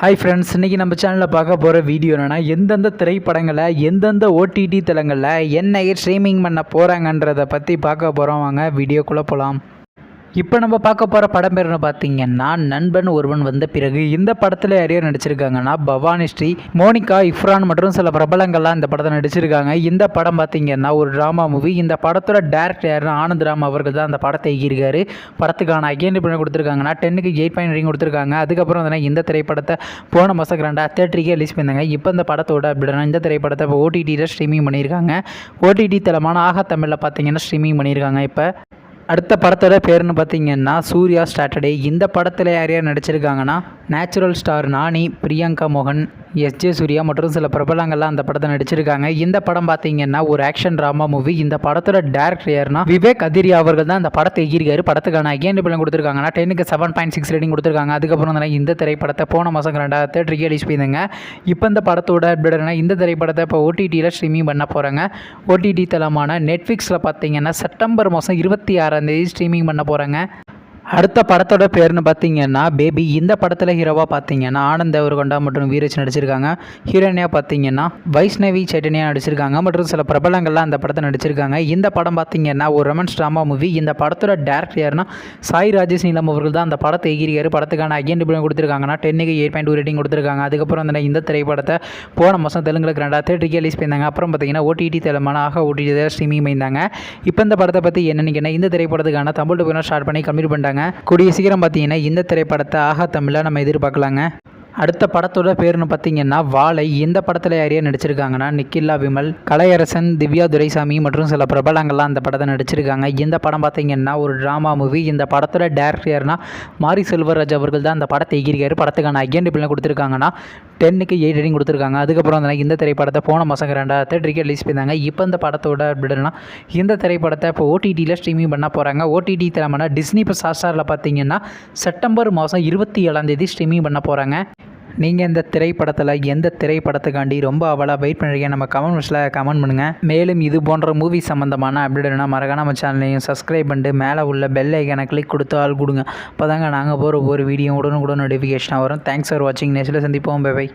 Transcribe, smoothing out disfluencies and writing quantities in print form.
Hi friends, இன்றைக்கி நம்ம சேனலில் பார்க்க போகிற வீடியோ என்னென்னா, எந்தெந்த திரைப்படங்களை எந்தெந்த ஓடிடி தளங்களில் என்ன ஸ்ட்ரீமிங் பண்ண போகிறாங்கன்றதை பற்றி பார்க்க போகிறோம். வாங்க வீடியோக்குள்ளே போகலாம். இப்போ நம்ம பார்க்க போகிற படம் பேர்னு பார்த்தீங்கன்னா, நண்பன் ஒருவன் வந்த பிறகு. இந்த படத்தில் யாரையோ நடிச்சிருக்காங்கன்னா, பவானி ஸ்ரீ, மோனிகா, இஃப்ரான் மற்றும் சில பிரபலங்கள்லாம் இந்த படத்தை நடிச்சிருக்காங்க. இந்த படம் பார்த்தீங்கன்னா ஒரு ட்ராமா மூவி. இந்த படத்தோட டேரக்டர் யாருன்னா ஆனந்த் ராம் அவர்கள் தான் அந்த படத்தை இயக்கியிருக்காரு. படத்துக்கான அகைன் பண்ணி கொடுத்துருக்காங்கன்னா 10க்கு 8 ரேட்டிங் கொடுத்துருக்காங்க. அதுக்கப்புறம் வந்து இந்த திரைப்படத்தை போன மாதம் கிராண்டாக தேட்டருக்கே ரிலீஸ் பண்ணியிருந்தாங்க. இப்போ இந்த படத்தோட அப்படின்னா இந்த திரைப்படத்தை இப்போ ஓடிடியில் ஸ்ட்ரீமிங் பண்ணியிருக்காங்க. ஓடிடி தளமான ஆகா தமிழில் பார்த்தீங்கன்னா ஸ்ட்ரீமிங் பண்ணியிருக்காங்க. இப்போ அடுத்த படத்தோட பேர்னு பார்த்தீங்கன்னா சூர்யா சாட்டர்டே. இந்த படத்தில் யார் யார் நடிச்சிருக்காங்கன்னா, நேச்சுரல் ஸ்டார் நானி, பிரியங்கா மோகன், எஸ்ஜே சூர்யா மற்றும் சில பிரபலங்கள்லாம் அந்த படத்தை நடிச்சிருக்காங்க. இந்த படம் பார்த்தீங்கன்னா ஒரு ஆக்ஷன் ட்ராமா மூவி. இந்த படத்தோட டேரக்டர் யாருன்னா விவேக் அதிரியா அவர்கள் தான் அந்த படத்தை எகிரிக்காரு. படத்துக்கான அகைன் படம் கொடுத்துருக்காங்கன்னா 10க்கு 7.6 ரேட்டிங் கொடுத்துருக்காங்க. அதுக்கப்புறம் தான் இந்த திரைப்படத்தை போன மாதம் 2 தேட்டருக்கு ரிலீஸ் பண்ணியிருந்தாங்க. இப்போ இந்த படத்தோட அப்படின்னா இந்த திரைப்படத்தை இப்போ ஓடிடியில் ஸ்ட்ரீமிங் பண்ண போகிறாங்க. ஓடிடி தளமான நெட்ஃப்ளிக்ஸில் பார்த்தீங்கன்னா செப்டம்பர் மாதம் 26 ஸ்ட்ரீமிங் பண்ண போகிறாங்க. அடுத்த படத்தோட பேர்னு பார்த்தீங்கன்னா பேபி. இந்த படத்தில் ஹீரோவாக பார்த்தீங்கன்னா ஆனந்த் தேவர்கொண்டா மற்றும் வீரேஷ் நடிச்சிருக்காங்க. ஹீரோயினியாக பார்த்தீங்கன்னா வைஷ்ணவி சைட்டனியா நடிச்சிருக்காங்க மற்றும் சில பிரபலங்கள்லாம் அந்த படத்தை நடிச்சிருக்காங்க. இந்த படம் பார்த்தீங்கன்னா ஒரு ரொமான்ஸ் ட்ராமா மூவி. இந்த படத்தோட டேரக்டர் யாருன்னா சாய் ராஜேஷ் நீலம் அவர்கள் தான் அந்த படத்தை எகிரிக்காரு. படத்துக்கான அகைன் கொடுத்துருக்காங்கன்னா 10க்கு 8.2 ரேட்டிங் கொடுத்துருக்காங்க. அதுக்கப்புறம் வந்து இந்த திரைப்படத்தை போன மாதம் தெலுங்குல கிராண்டாக தேட்டருக்கு ரிலீஸ் பண்ணியிருந்தாங்க. அப்புறம் பார்த்தீங்கன்னா ஓடிடி தளமான ஆக ஓடிடி ஸ்ட்ரீமிங் பண்ணியிருந்தாங்க. இப்போ இந்த படத்தை பற்றி என்னென்னு இந்த திரைப்படத்துக்கான தமிழ் டூப் ஸ்டார்ட் பண்ணி கம்ப்ளீட் பண்ணிட்டாங்க. கூடிய சீக்கிரம் பார்த்தீங்கன்னா இந்த திரைப்படத்தை ஆகா தமிழில் நம்ம எதிர்பார்க்கலாங்க. அடுத்த படத்தோட பேர்னு பார்த்தீங்கன்னா வாழை. இந்த படத்தில் யாரையா நடிச்சிருக்காங்கன்னா நிக்கிலா விமல், கலையரசன், திவ்யா துரைசாமி மற்றும் சில பிரபலங்கள்லாம் அந்த படத்தை நடிச்சிருக்காங்க. இந்த படம் பார்த்தீங்கன்னா ஒரு ட்ராமா மூவி. இந்த படத்தோட டேரக்டர் யாருன்னா மாரி செல்வராஜ் அவர்கள் தான் அந்த படத்தை எகிரிக்காரு. படத்துக்கான அகைன் பிள்ளை கொடுத்துருக்காங்கன்னா 10க்கு 8 ரேட்டிங் கொடுத்துருக்காங்க. அதுக்கப்புறம் வந்து இந்த திரைப்படத்தை போன மாதம் 2 தேட்டருக்கு ரிலீஸ் பண்ணியிருந்தாங்க. இப்போ இந்த படத்தோட அப்படின்னா இந்த திரைப்படத்தை இப்போ ஓடிடியில் ஸ்ட்ரீமிங் பண்ண போகிறாங்க. ஓடிடி தளமான டிஸ்னி + ஹாட்ஸ்டாரில் பார்த்தீங்கன்னா செப்டம்பர் மாதம் 27 ஸ்ட்ரீமிங் பண்ண போகிறாங்க. நீங்கள் இந்த திரைப்படத்தில் எந்த திரைப்படத்துக்காண்டி ரொம்ப அவளாக வெயிட் பண்ணுறீங்க நம்ம கமெண்ட்ஸில் கமெண்ட் பண்ணுங்கள். மேலும் இது போன்ற மூவி சம்மந்தமான அப்டேட்னா மறக்காம நம்ம சேனலையும் சப்ஸ்கிரைப் பண்ணிட்டு மேலே உள்ள பெல் ஐக்கானை கிளிக் கொடுத்து ஆள் கொடுங்க. அப்போ தாங்க நாங்கள் போகிற ஒரு வீடியோ உடனுக்குடன் நோட்டிஃபிகேஷனாக வரும். தேங்க்ஸ் ஃபார் வாட்சிங். நெக்ஸ்ட்டில் சந்திப்போம். Bye by.